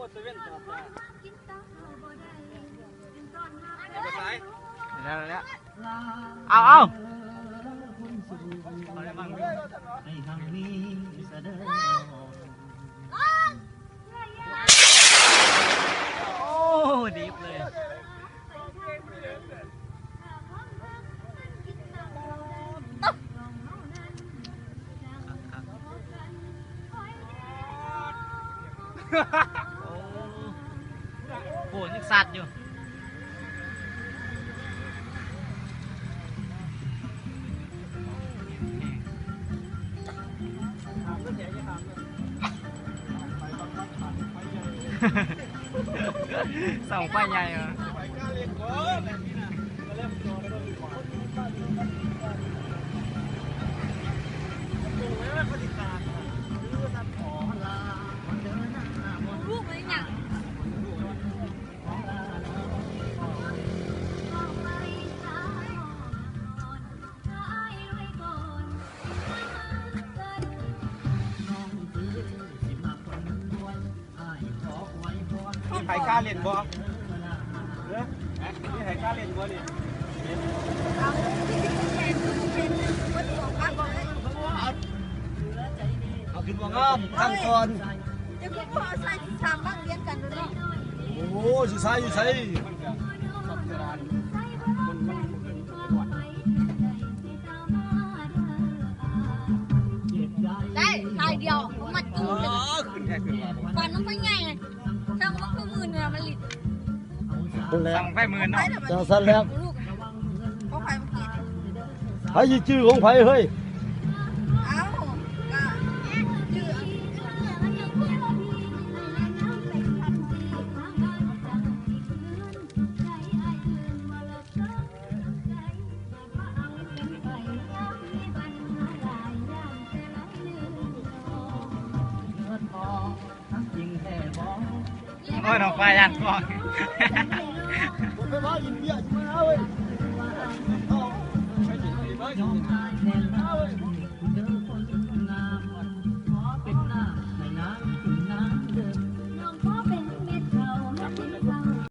แล้วเอาอะไรบ้างโอ้ดีเลยโอ้โหยังสัตว์อยู่ส่องไฟใหญ่เหรอลูกมันอย่างนี่ไผ่กล้าเล่นบ่นี่ไผ่กล้าเล่นบ่นี่เอาขึ้นบ่งามตั้งก่อนจะคุณพ่อใส่สามบ้างเรียนกันด้วยเนาะโอ้อยู่ใส่อยู่ใส่ได้ลายเดียวมัดจุ่มเลย ขึ้นแค่ขึ้นมา ก่อนน้องไปไงไงช่างมันคือมือเนี่ยมันหลิด สั่งไฟมือเนาะ จังสันแล้ว ลูกเขาใครมากิน ไผ่ชื่อของไผ่เฮ้ย เอ้าก็ชื่อโอ้ยน้องไฟยันฟอง ไปว่ายินเบียร์ใช่ไหมเว้ย